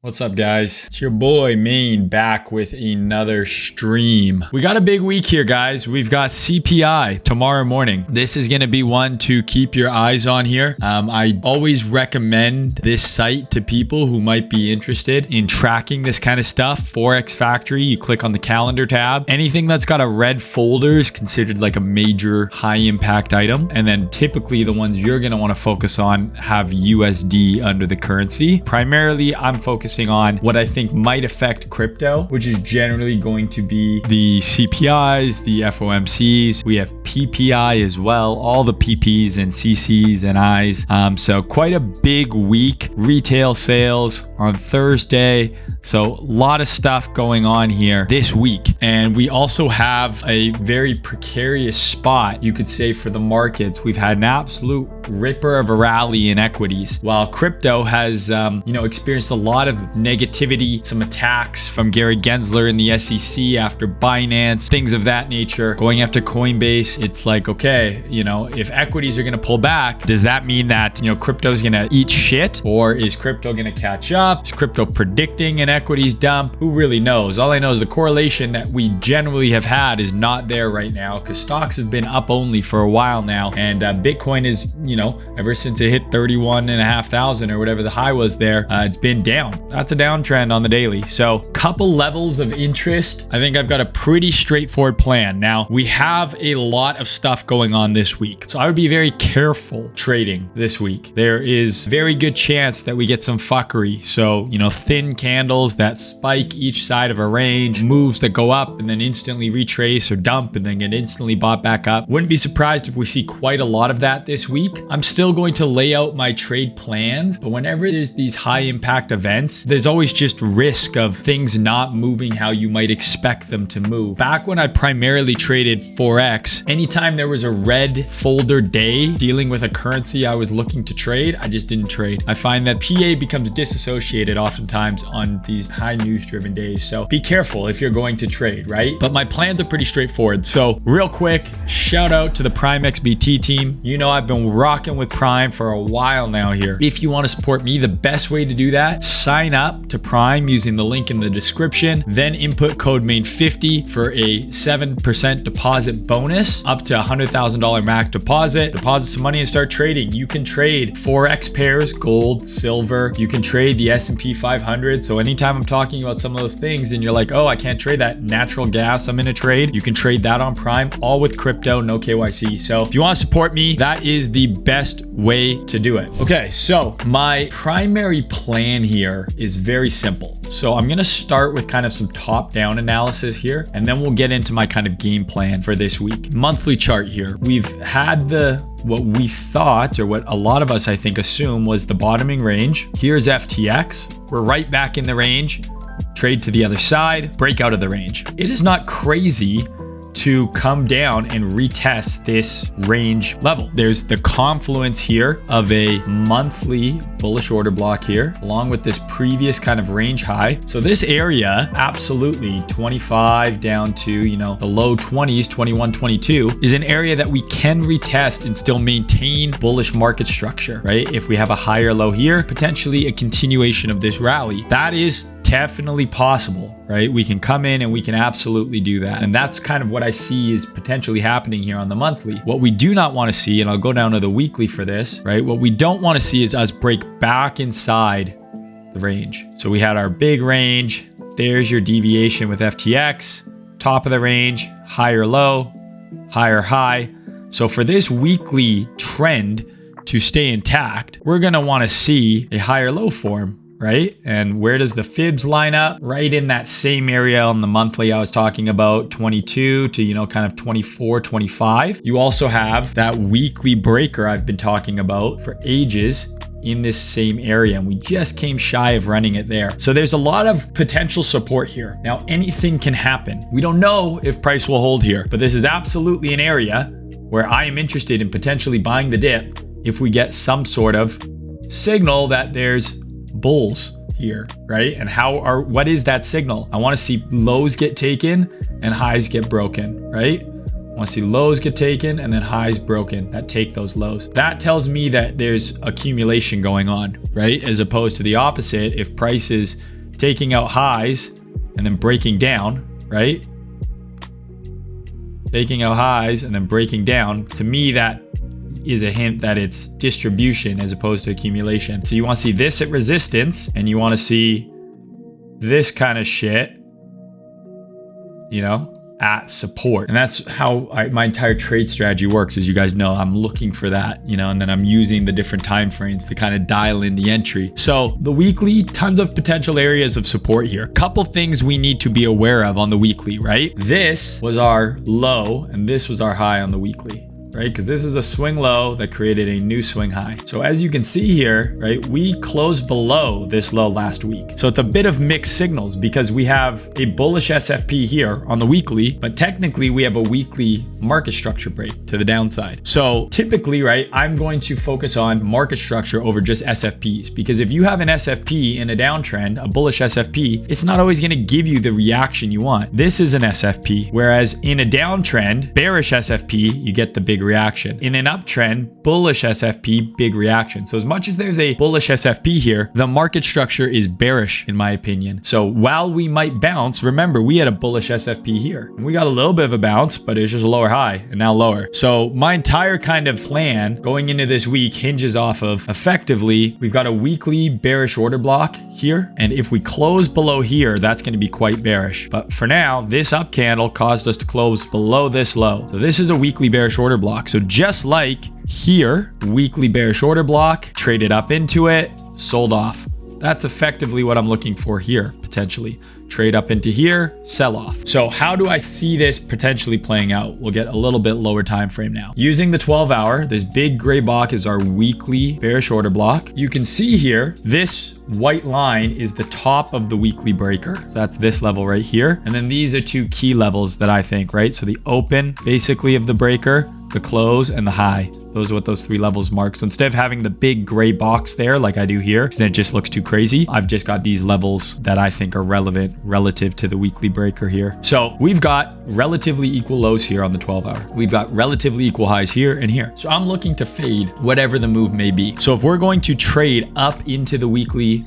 What's up, guys? It's your boy Maine back with another stream. We got a big week here, guys. We've got CPI tomorrow morning. This is going to be one to keep your eyes on here. I always recommend this site to people who might be interested in tracking this kind of stuff. Forex Factory, you click on the calendar tab. Anything that's got a red folder is considered like a major high impact item. And then typically the ones you're going to want to focus on have USD under the currency. Primarily, I'm focusing on what I think might affect crypto, which is generally going to be the CPIs, the FOMCs. We have PPI as well, all the PPs and CCs and Is. So quite a big week. Retail sales on Thursday. So a lot of stuff going on here this week. And we also have a very precarious spot, you could say, for the markets. We've had an absolute ripper of a rally in equities, while crypto has, experienced a lot of negativity, some attacks from Gary Gensler in the SEC after Binance, things of that nature, going after Coinbase. It's like, okay, if equities are going to pull back, does that mean that, crypto is going to eat shit, or is crypto going to catch up? Is crypto predicting an equities dump? Who really knows? All I know is the correlation that we generally have had is not there right now, because stocks have been up only for a while now, and Bitcoin is, ever since it hit 31,500 or whatever the high was there, it's been down. That's a downtrend on the daily. So couple levels of interest. I think I've got a pretty straightforward plan. Now, we have a lot of stuff going on this week, so I would be very careful trading this week. There is very good chance that we get some fuckery. So, thin candles that spike each side of a range, moves that go up and then instantly retrace or dump and then get instantly bought back up. Wouldn't be surprised if we see quite a lot of that this week. I'm still going to lay out my trade plans, but whenever there's these high impact events, there's always just risk of things not moving how you might expect them to move. Back when I primarily traded Forex, anytime there was a red folder day dealing with a currency I was looking to trade, I just didn't trade. I find that PA becomes disassociated oftentimes on these high news driven days. So be careful if you're going to trade, right? But my plans are pretty straightforward. So real quick, shout out to the Prime XBT team. I've been rocking with Prime for a while now here. If you want to support me, the best way to do that, sign up to Prime using the link in the description, then input code MAIN50 for a 7% deposit bonus up to $100,000 max deposit. Deposit some money and start trading. You can trade Forex pairs, gold, silver. You can trade the S&P 500. So anytime I'm talking about some of those things and you're like, oh, I can't trade that natural gas I'm in a trade, you can trade that on Prime, all with crypto, no KYC. So if you want to support me, that is the best way to do it. Okay, so my primary plan here is very simple. So I'm going to start with kind of some top-down analysis here, and then we'll get into my kind of game plan for this week. Monthly chart here. We've had what we thought, or what a lot of us I think assume, was the bottoming range. Here's FTX. We're right back in the range. Trade to the other side, break out of the range. It is not crazy to come down and retest this range level. There's the confluence here of a monthly bullish order block here, along with this previous kind of range high. So this area, absolutely 25 down to, the low 20s, 21, 22, is an area that we can retest and still maintain bullish market structure, right? If we have a higher low here, potentially a continuation of this rally. That is definitely possible, right? We can come in and we can absolutely do that. And that's kind of what I see is potentially happening here on the monthly. What we do not want to see, and I'll go down to the weekly for this, right? What we don't want to see is us break back inside the range. So we had our big range. There's your deviation with FTX, top of the range, higher low, higher high. So for this weekly trend to stay intact, we're going to want to see a higher low form, right? And where does the fibs line up? Right in that same area on the monthly I was talking about, 22 to, kind of 24, 25. You also have that weekly breaker I've been talking about for ages in this same area, and we just came shy of running it there. So there's a lot of potential support here. Now, anything can happen. We don't know if price will hold here, but this is absolutely an area where I am interested in potentially buying the dip if we get some sort of signal that there's bulls here, right? And what is that signal? I want to see lows get taken and highs get broken, right? I want to see lows get taken and then highs broken that take those lows. That tells me that there's accumulation going on, right? As opposed to the opposite, if price is taking out highs and then breaking down, right? Taking out highs and then breaking down, to me that is a hint that it's distribution as opposed to accumulation. So you want to see this at resistance and you want to see this kind of shit, you know, at support. And that's how my entire trade strategy works. As you guys know, I'm looking for that, you know, and then I'm using the different time frames to kind of dial in the entry. So the weekly, tons of potential areas of support here. Couple things we need to be aware of on the weekly, right? This was our low and this was our high on the weekly, right? Because this is a swing low that created a new swing high. So as you can see here, right, we closed below this low last week. So it's a bit of mixed signals because we have a bullish SFP here on the weekly, but technically we have a weekly market structure break to the downside. So typically, right, I'm going to focus on market structure over just SFPs, because if you have an SFP in a downtrend, a bullish SFP, it's not always going to give you the reaction you want. This is an SFP, whereas in a downtrend, bearish SFP, you get the big reaction. In an uptrend, bullish SFP, big reaction. So as much as there's a bullish SFP here, the market structure is bearish in my opinion. So while we might bounce, remember we had a bullish SFP here. We got a little bit of a bounce, but it was just a lower high and now lower. So my entire kind of plan going into this week hinges off of effectively, we've got a weekly bearish order block here. And if we close below here, that's going to be quite bearish. But for now, this up candle caused us to close below this low. So this is a weekly bearish order block. So just like here, weekly bearish order block, traded up into it, sold off. That's effectively what I'm looking for here, potentially. Trade up into here, sell off. So how do I see this potentially playing out? We'll get a little bit lower time frame now. Using the 12-hour, this big gray block is our weekly bearish order block. You can see here, this white line is the top of the weekly breaker. So that's this level right here. And then these are two key levels that I think, right? So the open basically of the breaker, the close, and the high. Those are what those three levels mark. So instead of having the big gray box there like I do here, because then it just looks too crazy, I've just got these levels that I think are relevant relative to the weekly breaker here. So we've got relatively equal lows here on the 12-hour. We've got relatively equal highs here and here. So I'm looking to fade whatever the move may be. So if we're going to trade up into the weekly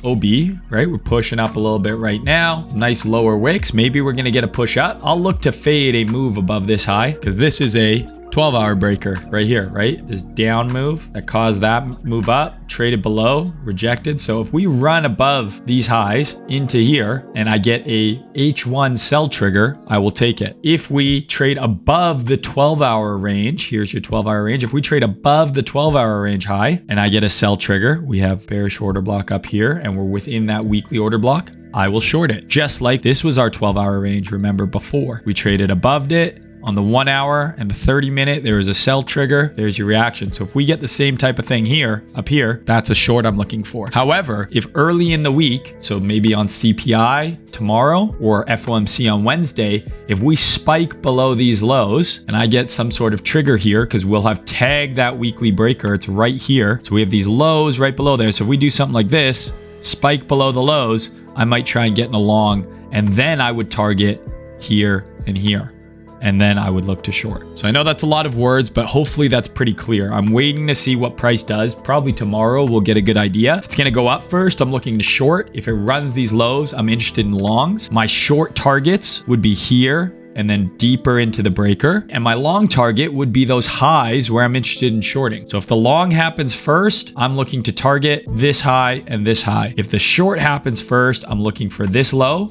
OB, right? We're pushing up a little bit right now. Nice lower wicks. Maybe we're going to get a push up. I'll look to fade a move above this high because this is a 12-hour breaker right here, right? This down move that caused that move up, traded below, rejected. So if we run above these highs into here and I get a H1 sell trigger, I will take it. If we trade above the 12-hour range, here's your 12-hour range. If we trade above the 12-hour range high and I get a sell trigger, we have bearish order block up here and we're within that weekly order block, I will short it. Just like this was our 12-hour range, remember before. We traded above it. On the 1 hour and the 30-minute, there is a sell trigger. There's your reaction. So if we get the same type of thing here, up here, that's a short I'm looking for. However, if early in the week, so maybe on CPI tomorrow or FOMC on Wednesday, if we spike below these lows and I get some sort of trigger here, because we'll have tagged that weekly breaker, it's right here. So we have these lows right below there. So if we do something like this, spike below the lows, I might try and get in a long, and then I would target here and here. And then I would look to short. So I know that's a lot of words, but hopefully that's pretty clear. I'm waiting to see what price does. Probably tomorrow we'll get a good idea. If it's going to go up first, I'm looking to short. If it runs these lows, I'm interested in longs. My short targets would be here and then deeper into the breaker. And my long target would be those highs where I'm interested in shorting. So if the long happens first, I'm looking to target this high and this high. If the short happens first, I'm looking for this low.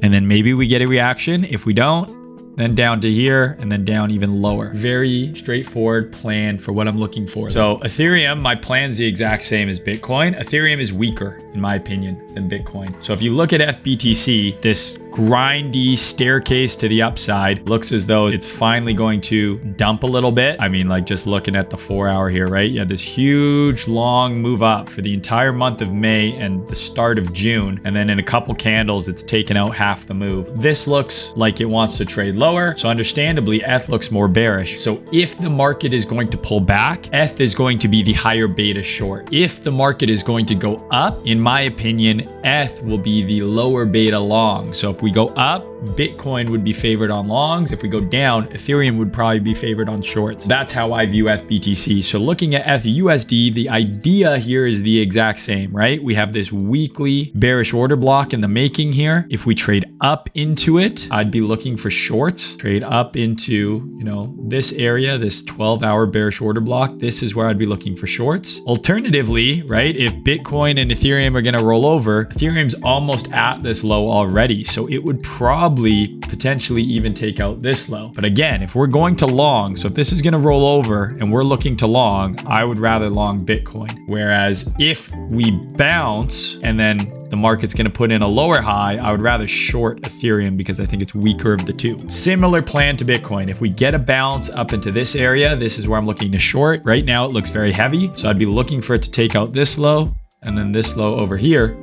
And then maybe we get a reaction. If we don't, then down to here, and then down even lower. Very straightforward plan for what I'm looking for. So Ethereum, my plan's the exact same as Bitcoin. Ethereum is weaker, in my opinion, than Bitcoin. So if you look at FBTC, this grindy staircase to the upside looks as though it's finally going to dump a little bit. I mean, like just looking at the 4 hour here, right? You had this huge long move up for the entire month of May and the start of June. And then in a couple candles, it's taken out half the move. This looks like it wants to trade lower. So understandably, ETH looks more bearish. So if the market is going to pull back, ETH is going to be the higher beta short. If the market is going to go up, in my opinion, ETH will be the lower beta long. So if we go up, Bitcoin would be favored on longs. If we go down, Ethereum would probably be favored on shorts. That's how I view FBTC. So looking at ETHUSD, the idea here is the exact same, right? We have this weekly bearish order block in the making here. If we trade up into it, I'd be looking for shorts. Trade up into, this area, this 12-hour bearish order block. This is where I'd be looking for shorts. Alternatively, right, if Bitcoin and Ethereum are going to roll over, Ethereum's almost at this low already. So it would probably potentially even take out this low. But again, if we're going to long, so if this is going to roll over and we're looking to long, I would rather long Bitcoin. Whereas if we bounce and then the market's going to put in a lower high, I would rather short Ethereum because I think it's weaker of the two. Similar plan to Bitcoin. If we get a bounce up into this area, this is where I'm looking to short. Right now it looks very heavy. So I'd be looking for it to take out this low and then this low over here.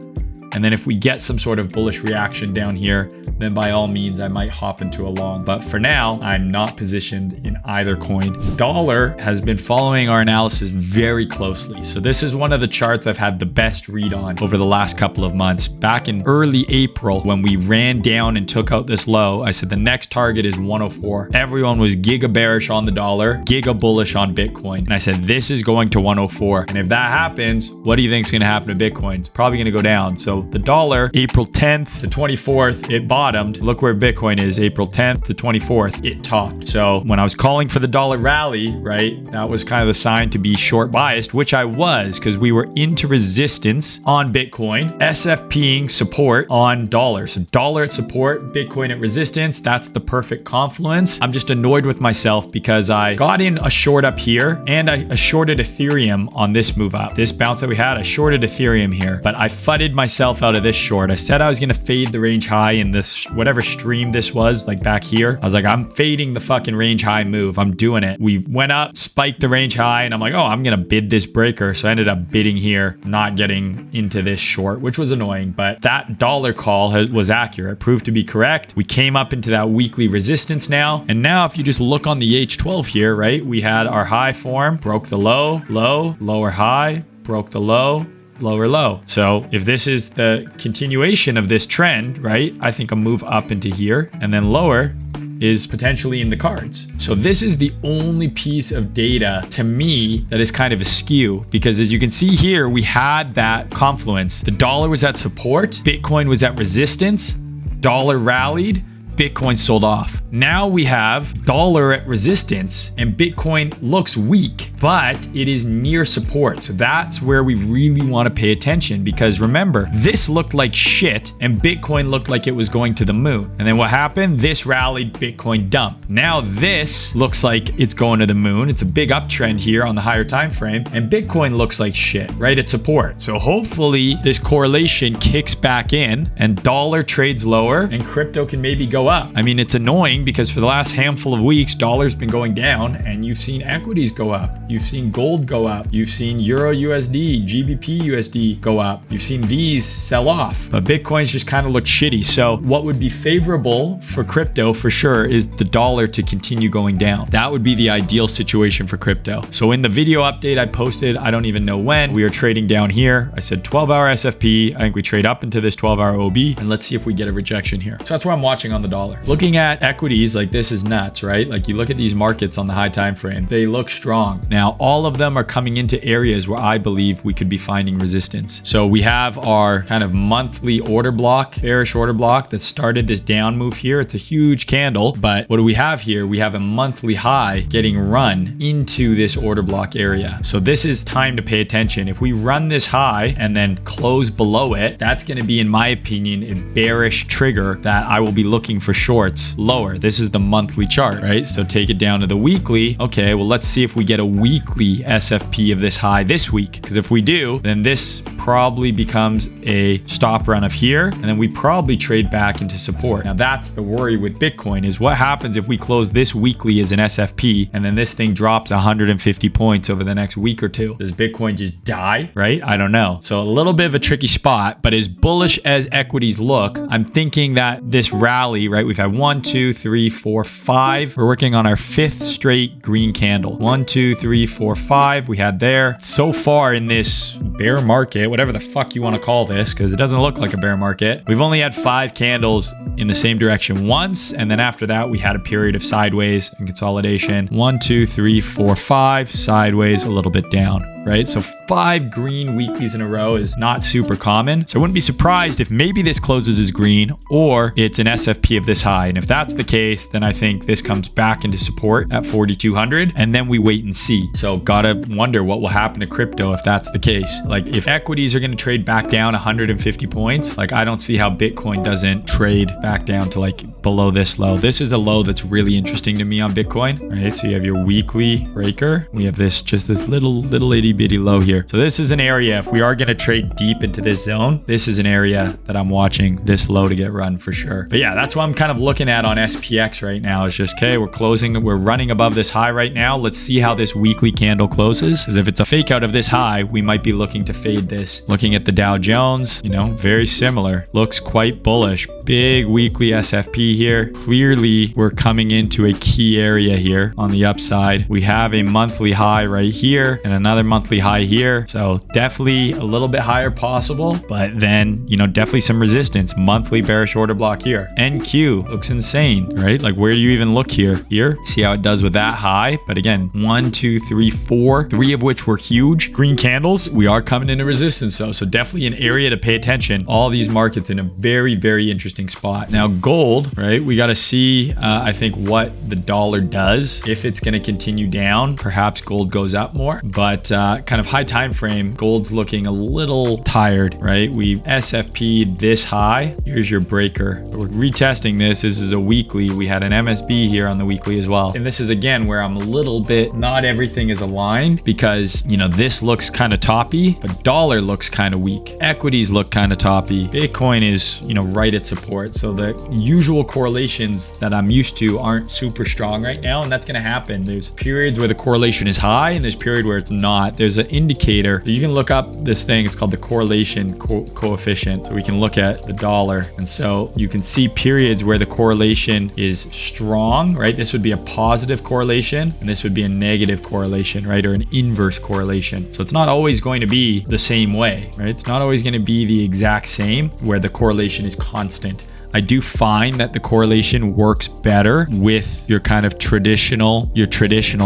And then if we get some sort of bullish reaction down here, then by all means, I might hop into a long. But for now, I'm not positioned in either coin. Dollar has been following our analysis very closely. So this is one of the charts I've had the best read on over the last couple of months. Back in early April, when we ran down and took out this low, I said the next target is 104. Everyone was giga bearish on the dollar, giga bullish on Bitcoin. And I said, this is going to 104. And if that happens, what do you think is going to happen to Bitcoin? It's probably going to go down. So the dollar, April 10th to 24th, it bottomed. Look where Bitcoin is, April 10th to 24th, it topped. So when I was calling for the dollar rally, right, that was kind of the sign to be short biased, which I was because we were into resistance on Bitcoin, SFPing support on dollar. So dollar at support, Bitcoin at resistance. That's the perfect confluence. I'm just annoyed with myself because I got in a short up here and I shorted Ethereum on this move up. This bounce that we had, I shorted Ethereum here, but I fudded myself out of this short. I said I was going to fade the range high in this, whatever stream this was, like back here. I was like, I'm fading the fucking range high move. I'm doing it. We went up, spiked the range high, and I'm like, oh, I'm going to bid this breaker. So I ended up bidding here, not getting into this short, which was annoying. But that dollar call was accurate, proved to be correct. We came up into that weekly resistance now. And now if you just look on the H12 here, right, we had our high form, broke the low, lower high, broke the low, lower low. So if this is the continuation of this trend, right, I think a move up into here and then lower is potentially in the cards. So this is the only piece of data to me that is kind of askew, because as you can see here, we had that confluence. The dollar was at support, Bitcoin was at resistance, dollar rallied, Bitcoin sold off. Now we have dollar at resistance and Bitcoin looks weak, but it is near support. So that's where we really want to pay attention, because remember, this looked like shit and Bitcoin looked like it was going to the moon. And then what happened? This rallied, Bitcoin dumped. Now this looks like it's going to the moon. It's a big uptrend here on the higher time frame, and Bitcoin looks like shit, right? At support. So hopefully this correlation kicks back in and dollar trades lower and crypto can maybe go up. I mean, it's annoying because for the last handful of weeks, dollar's been going down and you've seen equities go up. You've seen gold go up. You've seen Euro USD, GBP USD go up. You've seen these sell off, but Bitcoin's just kind of looked shitty. So what would be favorable for crypto for sure is the dollar to continue going down. That would be the ideal situation for crypto. So in the video update I posted, I don't even know when, we are trading down here. I said 12-hour SFP. I think we trade up into this 12-hour OB, and let's see if we get a rejection here. So that's where I'm watching on the dollar. Looking at equities, like this is nuts, right? Like you look at these markets on the high time frame, they look strong. Now, all of them are coming into areas where I believe we could be finding resistance. So we have our kind of monthly order block, bearish order block that started this down move here. It's a huge candle, but what do we have here? We have a monthly high getting run into this order block area. So this is time to pay attention. If we run this high and then close below it, that's going to be, in my opinion, a bearish trigger that I will be looking for shorts lower. This is the monthly chart, right? So take it down to the weekly. Okay, well, let's see if we get a weekly SFP of this high this week. Because if we do, then this probably becomes a stop run of here, and then we probably trade back into support. Now that's the worry with Bitcoin, is what happens if we close this weekly as an SFP and then this thing drops 150 points over the next week or two? Does Bitcoin just die, right? I don't know. So a little bit of a tricky spot, but as bullish as equities look, I'm thinking that this rally, right? We've had 1, 2, 3, 4, 5. We're working on our 5th straight green candle. 1, 2, 3, 4, 5 we had there. So far in this bear market, whatever the fuck you want to call this, because it doesn't look like a bear market, we've only had 5 candles in the same direction once, and then after that we had a period of sideways and consolidation. 1, 2, 3, 4, 5 sideways, a little bit down, right? So 5 green weeklies in a row is not super common. So I wouldn't be surprised if maybe this closes as green or it's an SFP of this high. And if that's the case, then I think this comes back into support at 4,200 and then we wait and see. So gotta wonder what will happen to crypto if that's the case. Like if equities are going to trade back down 150 points, like I don't see how Bitcoin doesn't trade back down to like below this low. This is a low that's really interesting to me on Bitcoin, right? So you have your weekly breaker. We have this, just this little itty bitty low here. So this is an area, if we are going to trade deep into this zone, this is an area that I'm watching this low to get run for sure. But yeah, that's what I'm kind of looking at on SPX right now. It's just, okay, we're running above this high right now. Let's see how this weekly candle closes. Because if it's a fake out of this high, we might be looking to fade this. Looking at the Dow Jones, you know, very similar. Looks quite bullish. Big weekly SFP here. Clearly, we're coming into a key area here on the upside. We have a monthly high right here and another monthly high here. So definitely a little bit higher possible, but then, you know, definitely some resistance. Monthly bearish order block here. NQ looks insane, right? Like where do you even look here? Here, see how it does with that high. But again, 1, 2, 3, 4, 3 of which were huge green candles. We are coming into resistance though. So definitely an area to pay attention. All these markets in a very, very interesting spot. Now gold, right? We got to see, I think what the dollar does. If it's going to continue down, perhaps gold goes up more, but kind of high time frame, gold's looking a little tired, right? We've SFP'd this high. Here's your breaker. We're retesting this. This is a weekly. We had an MSB here on the weekly as well. And this is again where I'm a little bit, not everything is aligned because, you know, this looks kind of toppy, but dollar looks kind of weak. Equities look kind of toppy. Bitcoin is, you know, right at support. So the usual correlations that I'm used to aren't super strong right now. And that's going to happen. There's periods where the correlation is high and there's period where it's not. There's an indicator. You can look up this thing. It's called the correlation coefficient. So we can look at the dollar. And so you can see periods where the correlation is strong, right? This would be a positive correlation and this would be a negative correlation, right? Or an inverse correlation. So it's not always going to be the same way, right? It's not always going to be the exact same where the correlation is constant. I do find that the correlation works better with your kind of traditional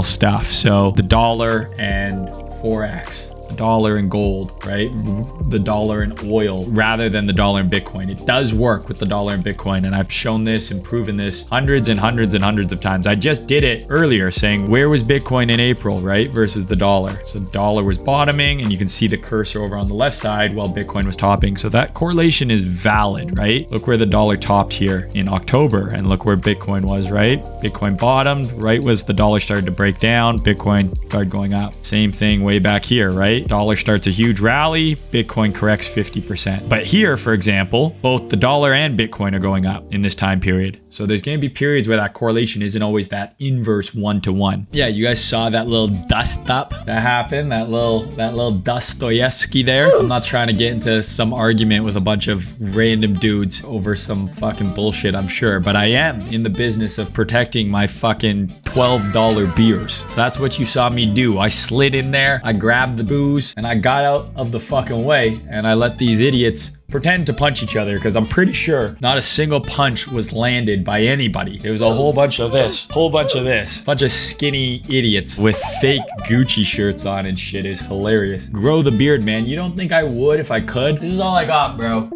stuff. So the dollar and Forex, the dollar and gold, right? The dollar and oil rather than the dollar and Bitcoin. It does work with the dollar and Bitcoin. And I've shown this and proven this hundreds and hundreds and hundreds of times. I just did it earlier saying, where was Bitcoin in April, right? Versus the dollar. So dollar was bottoming and you can see the cursor over on the left side while Bitcoin was topping. So that correlation is valid, right? Look where the dollar topped here in October and look where Bitcoin was, right? Bitcoin bottomed, right? Was the dollar started to break down, Bitcoin started going up. Same thing way back here, right? Dollar starts a huge rally, Bitcoin corrects 50%. But here, for example, both the dollar and Bitcoin are going up in this time period. So there's going to be periods where that correlation isn't always that inverse 1-to-1. Yeah, you guys saw that little dust up that happened, that little Dostoevsky there. I'm not trying to get into some argument with a bunch of random dudes over some fucking bullshit, I'm sure, but I am in the business of protecting my fucking $12 beers. So that's what you saw me do. I slid in there, I grabbed the booze, and I got out of the fucking way, and I let these idiots pretend to punch each other because I'm pretty sure not a single punch was landed by anybody. It was a whole bunch of this, bunch of skinny idiots with fake Gucci shirts on and shit. Is hilarious. Grow the beard, man. You don't think I would if I could? This is all I got, bro.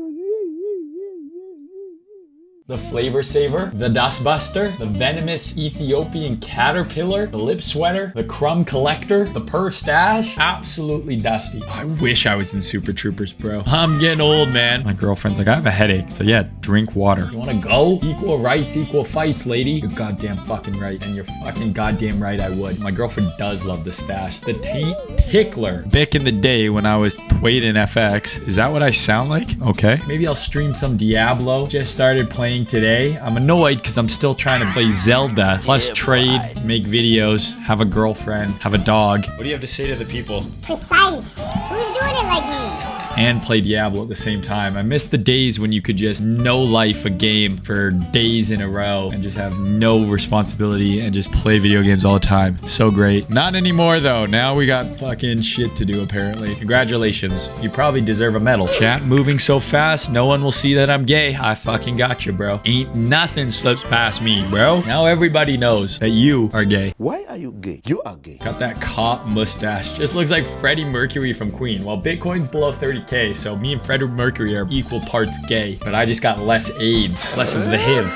The Flavor Saver, the Dust Buster, the Venomous Ethiopian Caterpillar, the Lip Sweater, the Crumb Collector, the Perv Stash. Absolutely dusty. I wish I was in Super Troopers, bro. I'm getting old, man. My girlfriend's like, I have a headache. So yeah, drink water. You wanna go? Equal rights, equal fights, lady. You're goddamn fucking right. And you're fucking goddamn right I would. My girlfriend does love the stash. The Taint Tickler. Back in the day when I was Twade in FX. Is that what I sound like? Okay. Maybe I'll stream some Diablo. Just started playing today. I'm annoyed because I'm still trying to play Zelda, plus trade, make videos, have a girlfriend, have a dog. What do you have to say to the people? Precise. Who's doing it like me? and play Diablo at the same time. I miss the days when you could just no life a game for days in a row and just have no responsibility and just play video games all the time. So great. Not anymore though. Now we got fucking shit to do apparently. Congratulations. You probably deserve a medal. Chat moving so fast, no one will see that I'm gay. I fucking got you, bro. Ain't nothing slips past me, bro. Now everybody knows that you are gay. Why are you gay? You are gay. Got that cop mustache. Just looks like Freddie Mercury from Queen. Well, Bitcoin's below 30K, so me and Freddie Mercury are equal parts gay. But I just got less AIDS, less of the HIV.